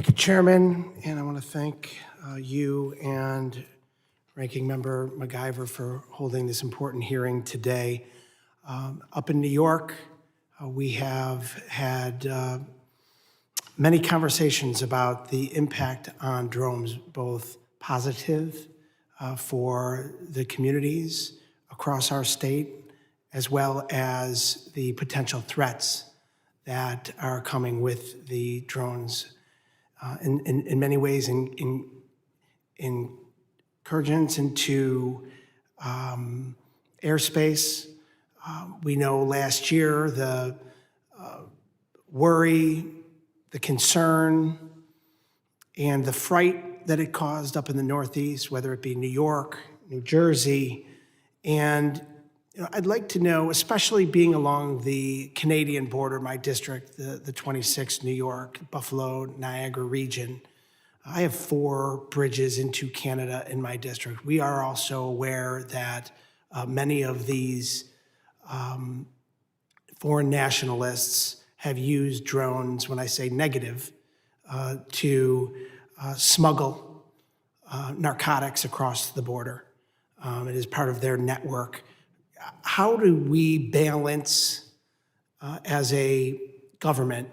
Thank you, Chairman, and I want to thank you and Ranking Member MacGyver for holding this important hearing today. Up in New York, we have had many conversations about the impact on drones, both positive for the communities across our state, as well as the potential threats that are coming with the drones. In many ways, incursions into airspace. We know last year the worry, the concern, and the fright that it caused up in the Northeast, whether it be New York, New Jersey. And I'd like to know, especially being along the Canadian border, my district, the 26th New York, Buffalo, Niagara region. I have 4 bridges into Canada in my district. We are also aware that many of these foreign nationalists have used drones, when I say negative, to smuggle narcotics across the border. It is part of their network. How do we balance, as a government,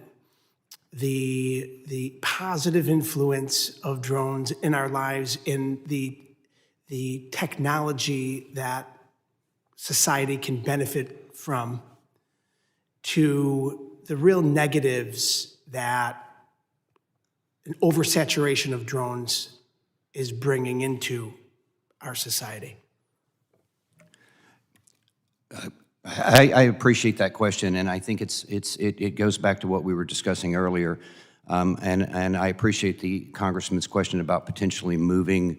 the positive influence of drones in our lives, in the technology that society can benefit from, to the real negatives that an oversaturation of drones is bringing into our society? I appreciate that question, and I think it goes back to what we were discussing earlier, and I appreciate the Congressman's question about potentially moving,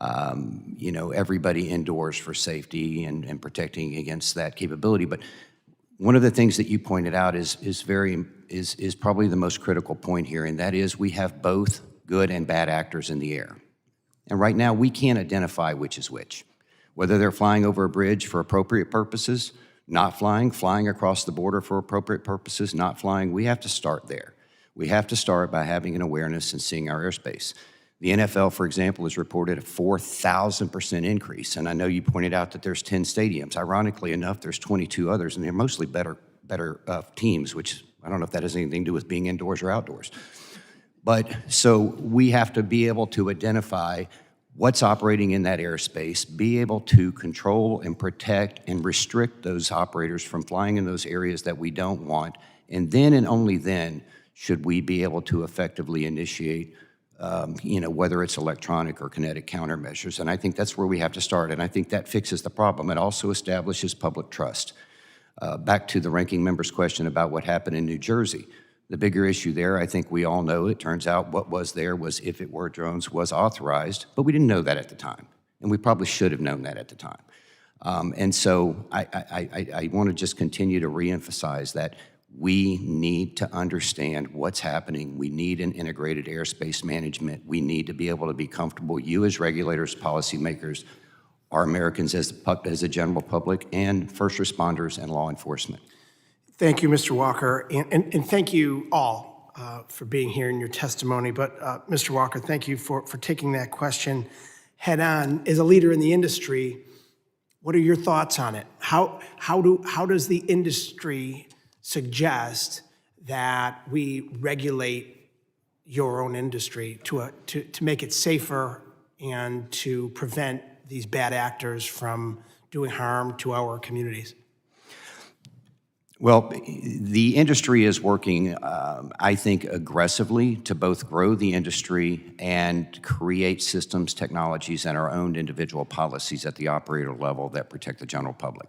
everybody indoors for safety and protecting against that capability. But one of the things that you pointed out is probably the most critical point here, and that is we have both good and bad actors in the air, and right now we can't identify which is which. Whether they're flying over a bridge for appropriate purposes, not flying across the border for appropriate purposes, not flying, we have to start there. We have to start by having an awareness and seeing our airspace. The NFL, for example, has reported a 4,000% increase, and I know you pointed out that there's 10 stadiums. Ironically enough, there's 22 others, and they're mostly better teams, which I don't know if that has anything to do with being indoors or outdoors. But so we have to be able to identify what's operating in that airspace, be able to control and protect and restrict those operators from flying in those areas that we don't want, and then and only then should we be able to effectively initiate, whether it's electronic or kinetic countermeasures. And I think that's where we have to start, and I think that fixes the problem. It also establishes public trust. Back to the ranking member's question about what happened in New Jersey. The bigger issue there, I think we all know, it turns out what was there was, if it were drones, was authorized, but we didn't know that at the time, and we probably should have known that at the time. And so I want to just continue to reemphasize that we need to understand what's happening. We need an integrated airspace management. We need to be able to be comfortable, you as regulators, policymakers, our Americans as the general public, and first responders and law enforcement. Thank you, Mr. Walker, and thank you all for being here in your testimony. But Mr. Walker, thank you for taking that question head on. As a leader in the industry, what are your thoughts on it? How does the industry suggest that we regulate your own industry to make it safer and to prevent these bad actors from doing harm to our communities? Well, the industry is working, I think, aggressively to both grow the industry and create systems, technologies, and our own individual policies at the operator level that protect the general public.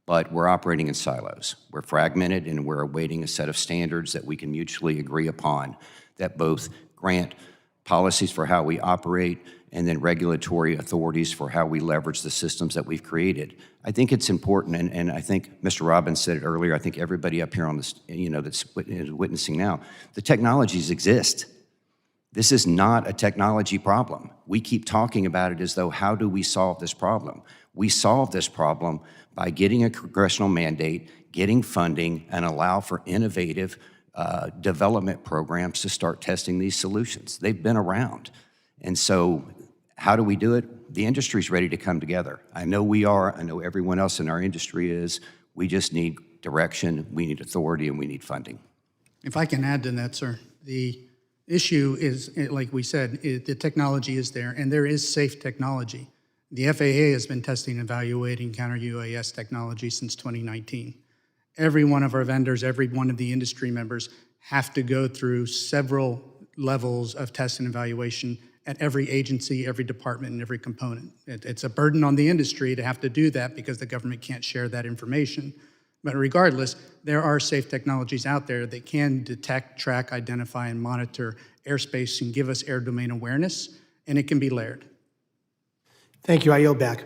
But we're operating in silos. We're fragmented, and we're awaiting a set of standards that we can mutually agree upon that both grant policies for how we operate and then regulatory authorities for how we leverage the systems that we've created. I think it's important, and I think Mr. Robbins said it earlier, I think everybody up here on this, that's witnessing now, the technologies exist. This is not a technology problem. We keep talking about it as though, how do we solve this problem? We solve this problem by getting a congressional mandate, getting funding, and allow for innovative development programs to start testing these solutions. They've been around. And so how do we do it? The industry's ready to come together. I know we are. I know everyone else in our industry is. We just need direction, we need authority, and we need funding. If I can add to that, sir, the issue is, like we said, the technology is there, and there is safe technology. The FAA has been testing and evaluating counter-UAS technology since 2019. Every one of our vendors, every one of the industry members have to go through several levels of test and evaluation at every agency, every department, and every component. It's a burden on the industry to have to do that because the government can't share that information. But regardless, there are safe technologies out there that can detect, track, identify, and monitor airspace and give us air domain awareness, and it can be layered. Thank you. I yield back.